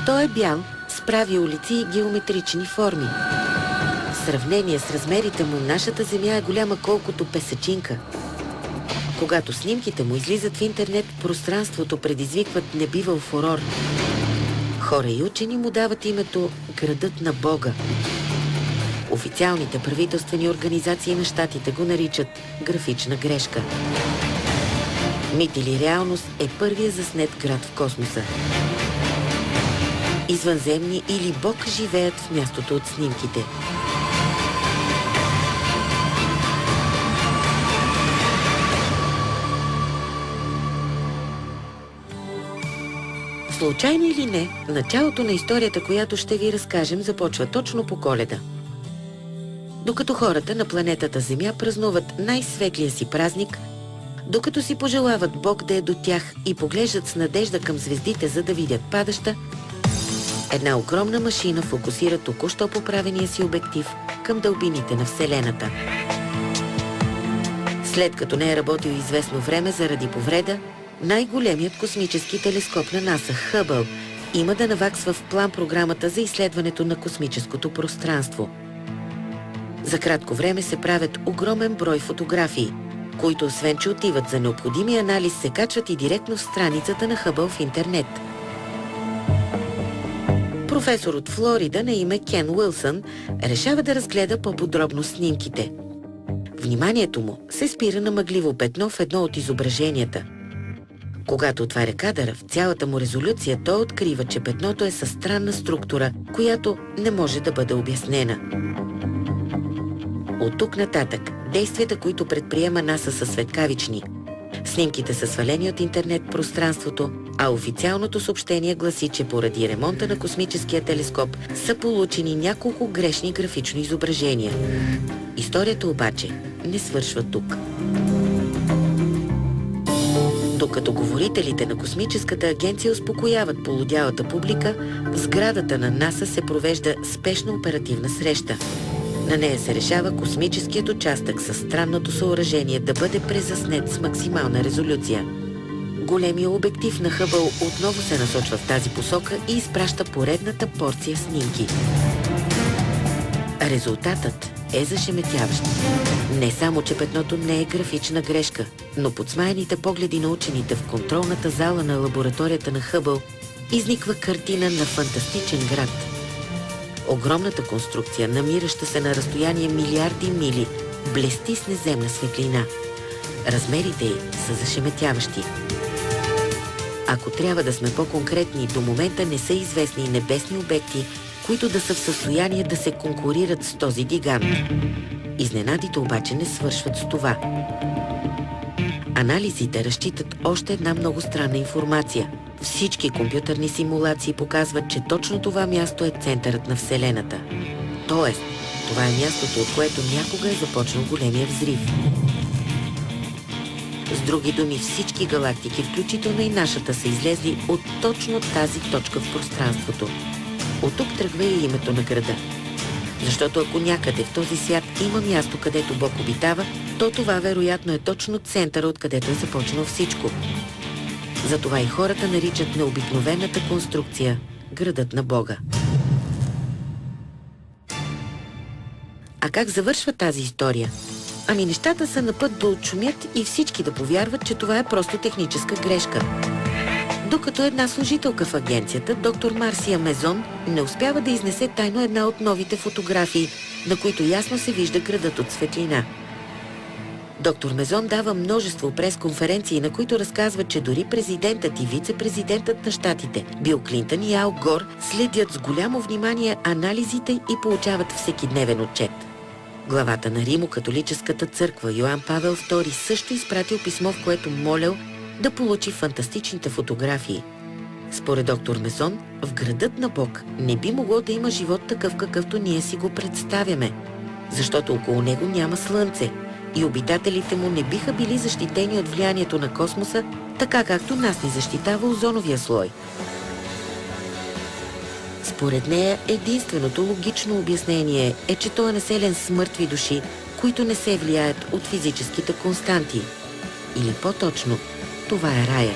Той е бял, с прави улици и геометрични форми. В сравнение с размерите му, нашата Земя е голяма колкото песачинка. Когато снимките му излизат в интернет, пространството предизвикват небивал фурор. Хора и учени му дават името «Градът на Бога». Официалните правителствени организации на щатите го наричат графична грешка. Мит или реалност е първия заснет град в космоса. Извънземни или Бог живеят в мястото от снимките. Случайно или не, началото на историята, която ще ви разкажем, започва точно по Коледа. Докато хората на планетата Земя празнуват най-светлия си празник, докато си пожелават Бог да е до тях и поглеждат с надежда към звездите, за да видят падаща, една огромна машина фокусира току-що поправения си обектив към дълбините на Вселената. След като не е работил известно време заради повреда, най-големият космически телескоп на НАСА, Хъбъл, има да наваксва в план програмата за изследването на космическото пространство. За кратко време се правят огромен брой фотографии, които освен че отиват за необходимия анализ, се качват и директно в страницата на Хъбъл в интернет. Професор от Флорида на име Кен Уилсън решава да разгледа по-подробно снимките. Вниманието му се спира на мъгливо петно в едно от изображенията. Когато отваря кадъра в цялата му резолюция, той открива, че петното е със странна структура, която не може да бъде обяснена. От тук нататък, действията, които предприема НАСА, са светкавични. Снимките са свалени от интернет пространството, а официалното съобщение гласи, че поради ремонта на космическия телескоп са получени няколко грешни графични изображения. Историята обаче не свършва тук. Докато говорителите на космическата агенция успокояват полудялата публика, в сградата на НАСА се провежда спешна оперативна среща. На нея се решава космическият участък със странното съоръжение да бъде презаснет с максимална резолюция. Големият обектив на Хъбъл отново се насочва в тази посока и изпраща поредната порция снимки. Резултатът е зашеметяващ. Не само, че петното не е графична грешка, но под смаяните погледи на учените в контролната зала на лабораторията на Хъбъл изниква картина на фантастичен град. Огромната конструкция, намираща се на разстояние милиарди мили, блести с неземна светлина. Размерите й са зашеметяващи. Ако трябва да сме по-конкретни, до момента не са известни небесни обекти, които да са в състояние да се конкурират с този гигант. Изненадите обаче не свършват с това. Анализите разчитат още една много странна информация. Всички компютърни симулации показват, че точно това място е центърът на Вселената. Тоест, това е мястото, от което някога е започнал големия взрив. С други думи, всички галактики, включително и нашата, са излезли от точно тази точка в пространството. От тук тръгва и името на града. Защото ако някъде в този свят има място, където Бог обитава, то това вероятно е точно центъра, откъдето е започнало всичко. Затова и хората наричат необикновената конструкция градът на Бога. А как завършва тази история? Ами нещата са на път да отшумят и всички да повярват, че това е просто техническа грешка. Докато една служителка в агенцията, доктор Марсия Мезон, не успява да изнесе тайно една от новите фотографии, на които ясно се вижда градът от светлина. Доктор Мезон дава множество пресконференции, на които разказва, че дори президентът и вице-президентът на щатите, Бил Клинтън и Ал Гор, следят с голямо внимание анализите и получават всекидневен отчет. Главата на Римо-католическата църква Йоан Павел II също изпратил писмо, в което молял да получи фантастичните фотографии. Според доктор Мезон, в градът на Бог не би могло да има живот такъв, какъвто ние си го представяме, защото около него няма слънце и обитателите му не биха били защитени от влиянието на космоса, така както нас ни защитава озоновия слой. Според нея, единственото логично обяснение е, че той е населен с мъртви души, които не се влияят от физическите константи. Или по-точно, това е рая.